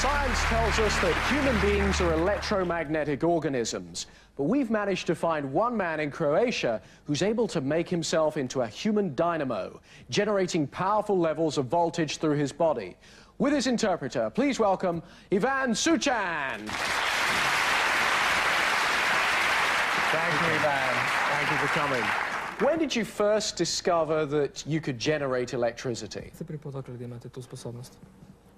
Science tells us that human beings are electromagnetic organisms, but we've managed to find one man in Croatia who's able to make himself into a human dynamo, generating powerful levels of voltage through his body. With his interpreter, please welcome Ivan Sucháň. Thank you, Ivan. Thank you for coming. When did you first discover that you could generate electricity?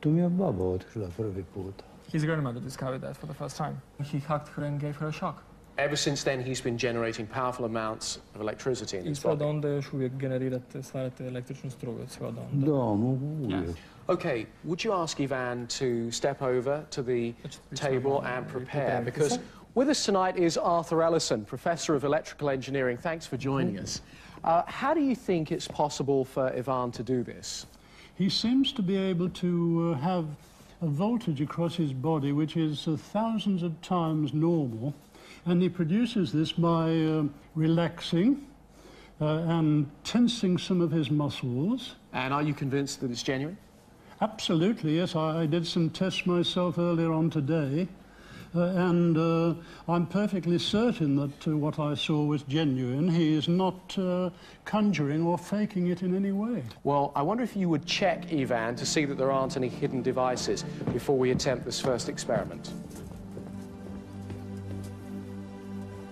Tu mi je baba otkryla prvi put. His grandmother discovered that for the first time. He hugged her and gave her a shock. Ever since then, he's been generating powerful amounts of electricity in his I sve body. od onda još uvijek generirate, stvarate električnu struju od sve od onda. Da, mogu uvijek. Yes. Okay, would you ask Ivan to step over to the table and prepare? Because with us tonight is Arthur Ellison, Professor of Electrical Engineering. Thanks for joining us. How do you think it's possible for Ivan to do this? He seems to be able to have a voltage across his body which is thousands of times normal, and he produces this by relaxing and tensing some of his muscles. And are you convinced that it's genuine? Absolutely, yes. I did some tests myself earlier on today, and I'm perfectly certain that what I saw was genuine. He is not conjuring or faking it in any way. Well, I wonder if you would check, Ivan, to see that there aren't any hidden devices before we attempt this first experiment.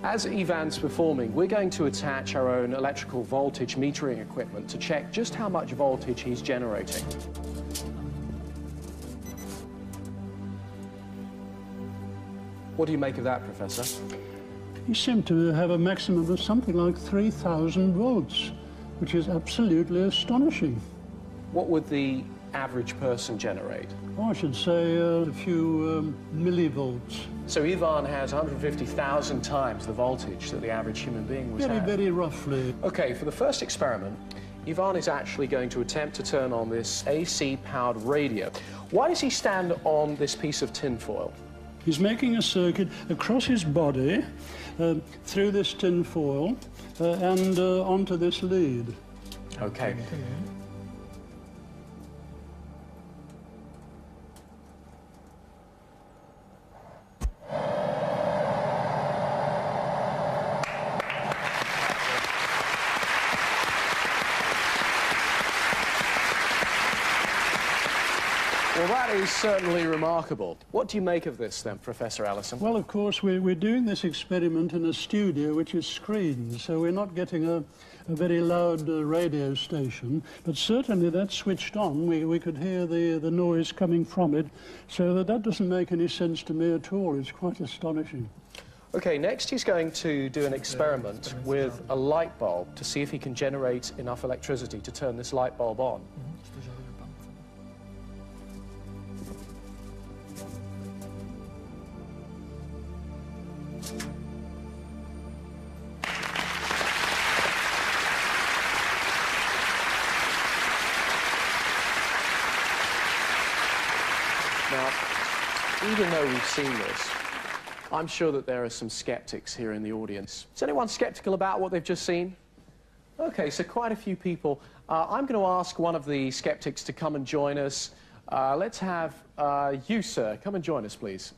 As Ivan's performing, we're going to attach our own electrical voltage metering equipment to check just how much voltage he's generating. What do you make of that, Professor? He seemed to have a maximum of something like 3,000 volts, which is absolutely astonishing. What would the average person generate? Oh, I should say a few millivolts. So Ivan has 150,000 times the voltage that the average human being would have. Very roughly. Okay, for the first experiment, Ivan is actually going to attempt to turn on this AC-powered radio. Why does he stand on this piece of tin foil? He's making a circuit across his body, through this tin foil, and onto this lead. Okay. Well, that is certainly remarkable. What do you make of this, then, Professor Ellison? Well, of course, we're doing this experiment in a studio which is screened, so we're not getting a very loud radio station, but certainly that's switched on. We could hear the noise coming from it, so that doesn't make any sense to me at all. It's quite astonishing. Okay, next he's going to do an experiment with a light bulb to see if he can generate enough electricity to turn this light bulb on. Now, even though we've seen this, I'm sure that there are some skeptics here in the audience. Is anyone skeptical about what they've just seen? Okay, so quite a few people. I'm going to ask one of the skeptics to come and join us. Let's have you, sir. Come and join us, please.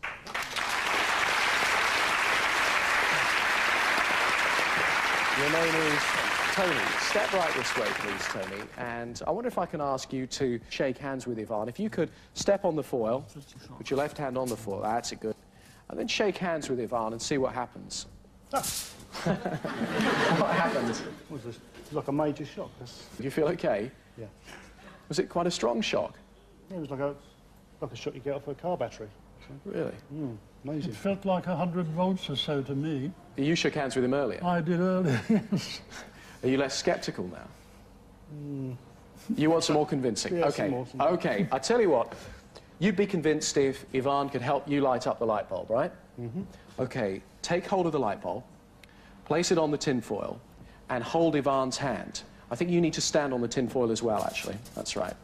Your name is Tony. Step right this way, please, Tony. And I wonder if I can ask you to shake hands with Ivan. If you could step on the foil, put your left hand on the foil, that's it, good. And then shake hands with Ivan and see what happens. What happened? It was like a major shock. Do you feel okay? Yeah. Was it quite a strong shock? Yeah, it was like a shot you get off a car battery. Really? Amazing. It felt like 100 volts or so to me. You shook hands with him earlier. I did earlier, yes. Are you less sceptical now? You want some more convincing? Yeah, okay. some more. Okay, I tell you what. You'd be convinced if Ivan could help you light up the light bulb, right? Okay, take hold of the light bulb, place it on the tin foil, and hold Ivan's hand. I think you need to stand on the tin foil as well, actually. That's right.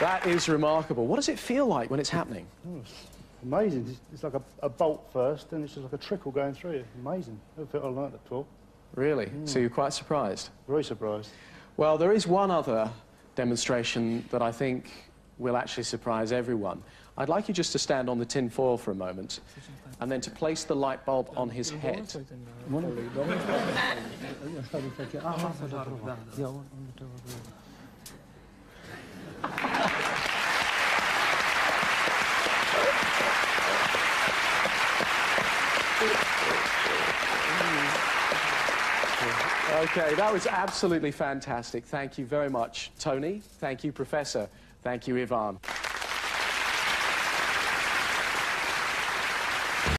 That is remarkable. What does it feel like when it's happening? Oh, it's amazing. It's like a bolt first, and it's just like a trickle going through it. Amazing. Never felt like that before. Really? So you're quite surprised? Very surprised. Well, there is one other demonstration that I think will actually surprise everyone. I'd like you just to stand on the tin foil for a moment and then to place the light bulb on his head. Okay, that was absolutely fantastic. Thank you very much, Tony. Thank you, Professor. Thank you, Ivan.